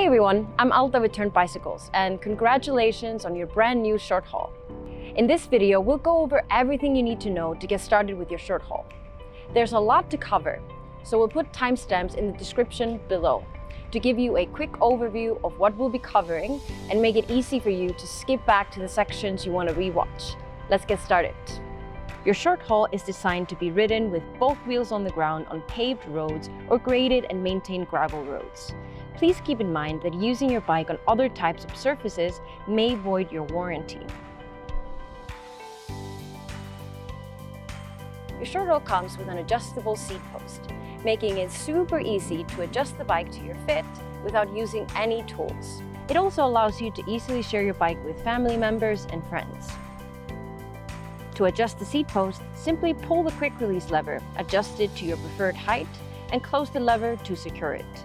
Hey everyone, I'm Alta with Tern Bicycles, and congratulations on your brand new short haul. In this video, we'll go over everything you need to know to get started with your short haul. There's a lot to cover, so we'll put timestamps in the description below to give you a quick overview of what we'll be covering and make it easy for you to skip back to the sections you want to rewatch. Let's get started. Your short haul is designed to be ridden with both wheels on the ground on paved roads or graded and maintained gravel roads. Please keep in mind that using your bike on other types of surfaces may void your warranty. Your short haul comes with an adjustable seat post, making it super easy to adjust the bike to your fit without using any tools. It also allows you to easily share your bike with family members and friends. To adjust the seat post, simply pull the quick release lever, adjust it to your preferred height, and close the lever to secure it.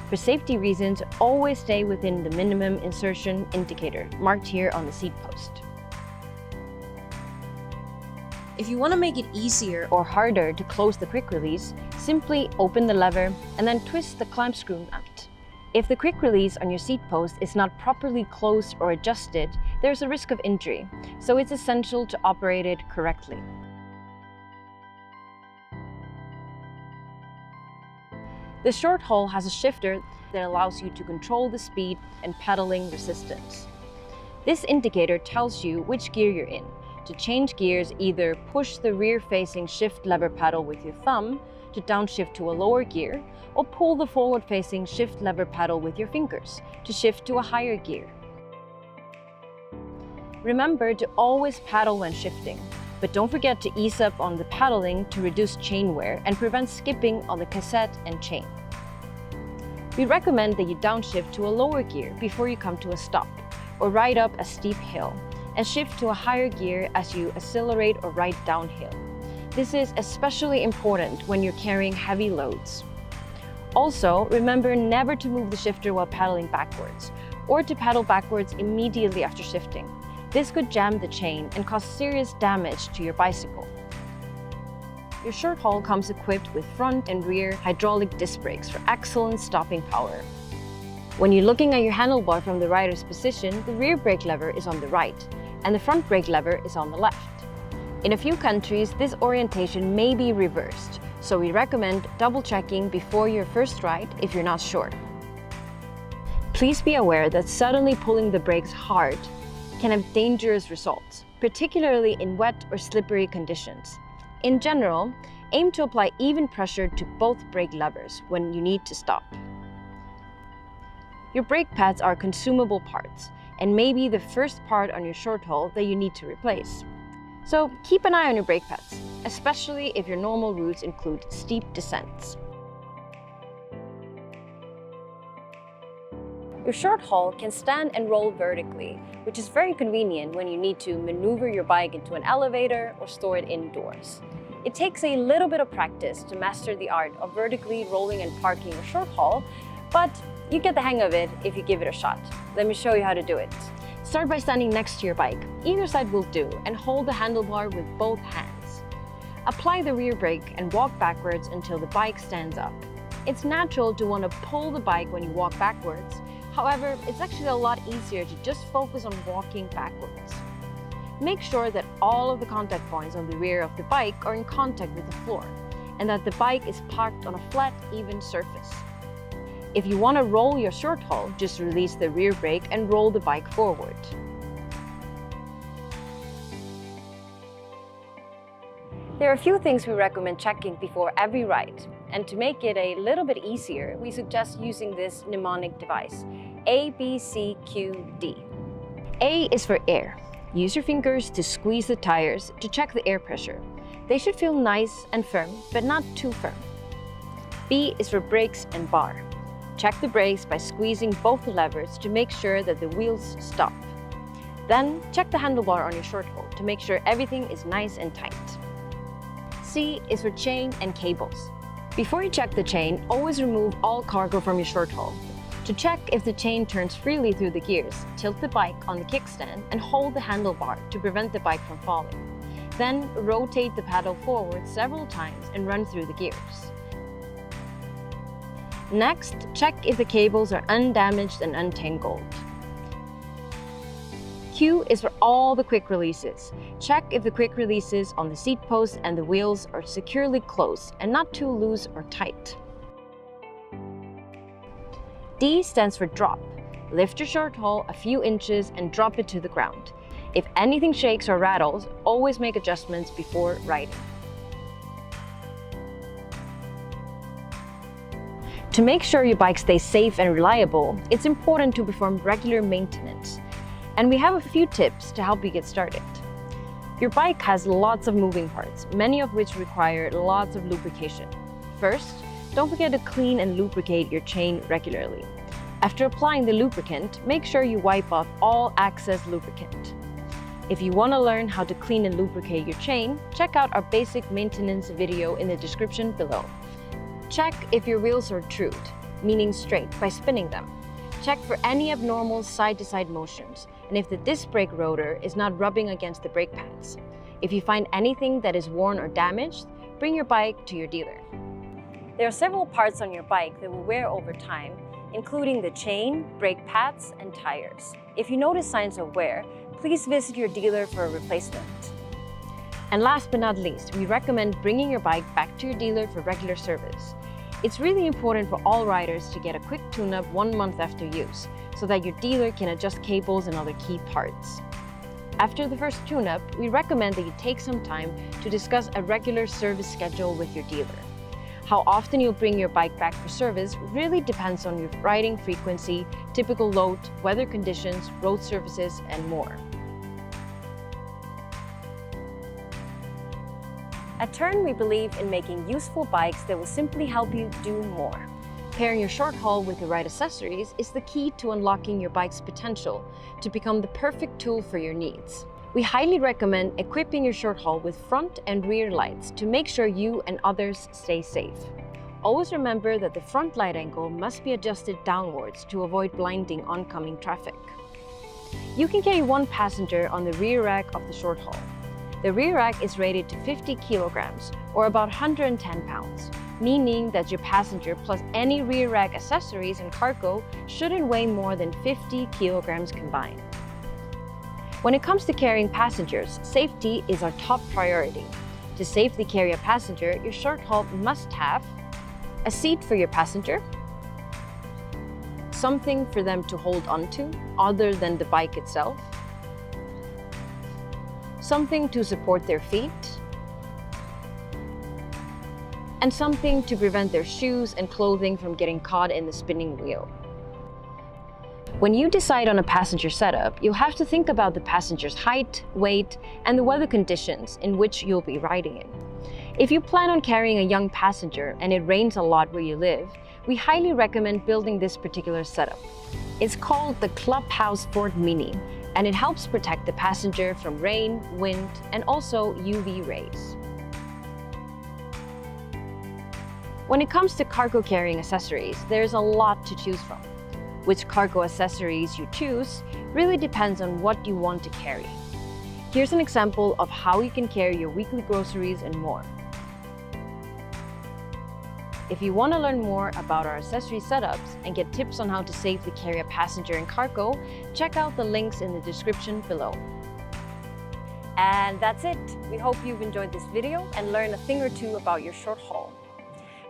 For safety reasons, always stay within the minimum insertion indicator marked here on the seat post. If you want to make it easier or harder to close the quick release, simply open the lever and then twist the clamp screw nut. If the quick release on your seat post is not properly closed or adjusted, there's a risk of injury, so it's essential to operate it correctly. The short haul has a shifter that allows you to control the speed and pedaling resistance. This indicator tells you which gear you're in. To change gears, either push the rear-facing shift lever pedal with your thumb to downshift to a lower gear, or pull the forward-facing shift lever pedal with your fingers to shift to a higher gear. Remember to always paddle when shifting, but don't forget to ease up on the paddling to reduce chain wear and prevent skipping on the cassette and chain. We recommend that you downshift to a lower gear before you come to a stop, or ride up a steep hill, and shift to a higher gear as you accelerate or ride downhill. This is especially important when you're carrying heavy loads. Also, remember never to move the shifter while paddling backwards, or to paddle backwards immediately after shifting. This could jam the chain and cause serious damage to your bicycle. Your short haul comes equipped with front and rear hydraulic disc brakes for excellent stopping power. When you're looking at your handlebar from the rider's position, the rear brake lever is on the right, and the front brake lever is on the left. In a few countries, this orientation may be reversed, so we recommend double-checking before your first ride if you're not sure. Please be aware that suddenly pulling the brakes hard can have dangerous results, particularly in wet or slippery conditions. In general, aim to apply even pressure to both brake levers when you need to stop. Your brake pads are consumable parts and may be the first part on your short haul that you need to replace. So keep an eye on your brake pads, especially if your normal routes include steep descents. Your short haul can stand and roll vertically, which is very convenient when you need to maneuver your bike into an elevator or store it indoors. It takes a little bit of practice to master the art of vertically rolling and parking your short haul, but you get the hang of it if you give it a shot. Let me show you how to do it. Start by standing next to your bike. Either side will do, and hold the handlebar with both hands. Apply the rear brake and walk backwards until the bike stands up. It's natural to want to pull the bike when you walk backwards. However, it's actually a lot easier to just focus on walking backwards. Make sure that all of the contact points on the rear of the bike are in contact with the floor, and that the bike is parked on a flat, even surface. If you want to roll your short haul, just release the rear brake and roll the bike forward. There are a few things we recommend checking before every ride, and to make it a little bit easier, we suggest using this mnemonic device, A, B, C, Q, D. A is for air. Use your fingers to squeeze the tires to check the air pressure. They should feel nice and firm, but not too firm. B is for brakes and bar. Check the brakes by squeezing both levers to make sure that the wheels stop. Then, check the handlebar on your short haul to make sure everything is nice and tight. C is for chain and cables. Before you check the chain, always remove all cargo from your short haul. To check if the chain turns freely through the gears, tilt the bike on the kickstand and hold the handlebar to prevent the bike from falling. Then, rotate the paddle forward several times and run through the gears. Next, check if the cables are undamaged and untangled. Q is for all the quick releases. Check if the quick releases on the seat post and the wheels are securely closed and not too loose or tight. D stands for drop. Lift your short haul a few inches and drop it to the ground. If anything shakes or rattles, always make adjustments before riding. To make sure your bike stays safe and reliable, it's important to perform regular maintenance. And we have a few tips to help you get started. Your bike has lots of moving parts, many of which require lots of lubrication. First, don't forget to clean and lubricate your chain regularly. After applying the lubricant, make sure you wipe off all excess lubricant. If you want to learn how to clean and lubricate your chain, check out our basic maintenance video in the description below. Check if your wheels are trued, meaning straight, by spinning them. Check for any abnormal side-to-side motions, and if the disc brake rotor is not rubbing against the brake pads. If you find anything that is worn or damaged, bring your bike to your dealer. There are several parts on your bike that will wear over time, including the chain, brake pads, and tires. If you notice signs of wear, please visit your dealer for a replacement. And last but not least, we recommend bringing your bike back to your dealer for regular service. It's really important for all riders to get a quick tune-up 1 month after use, so that your dealer can adjust cables and other key parts. After the first tune-up, we recommend that you take some time to discuss a regular service schedule with your dealer. How often you'll bring your bike back for service really depends on your riding frequency, typical load, weather conditions, road surfaces, and more. At Tern, we believe in making useful bikes that will simply help you do more. Pairing your short haul with the right accessories is the key to unlocking your bike's potential to become the perfect tool for your needs. We highly recommend equipping your short haul with front and rear lights to make sure you and others stay safe. Always remember that the front light angle must be adjusted downwards to avoid blinding oncoming traffic. You can carry 1 passenger on the rear rack of the short haul. The rear rack is rated to 50 kilograms, or about 110 pounds, meaning that your passenger plus any rear rack accessories and cargo shouldn't weigh more than 50 kilograms combined. When it comes to carrying passengers, safety is our top priority. To safely carry a passenger, your short haul must have a seat for your passenger, something for them to hold onto other than the bike itself, something to support their feet, and something to prevent their shoes and clothing from getting caught in the spinning wheel. When you decide on a passenger setup, you'll have to think about the passenger's height, weight, and the weather conditions in which you'll be riding in. If you plan on carrying a young passenger and it rains a lot where you live, we highly recommend building this particular setup. It's called the Clubhouse Ford Mini, and it helps protect the passenger from rain, wind, and also UV rays. When it comes to cargo carrying accessories, there's a lot to choose from. Which cargo accessories you choose really depends on what you want to carry. Here's an example of how you can carry your weekly groceries and more. If you want to learn more about our accessory setups and get tips on how to safely carry a passenger and cargo, check out the links in the description below. And that's it. We hope you've enjoyed this video and learned a thing or two about your short haul.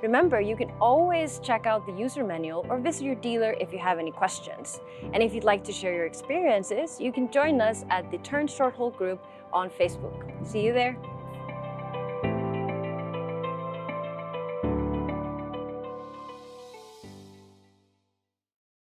Remember, you can always check out the user manual or visit your dealer if you have any questions. And if you'd like to share your experiences, you can join us at the Tern Short Haul group on Facebook. See you there.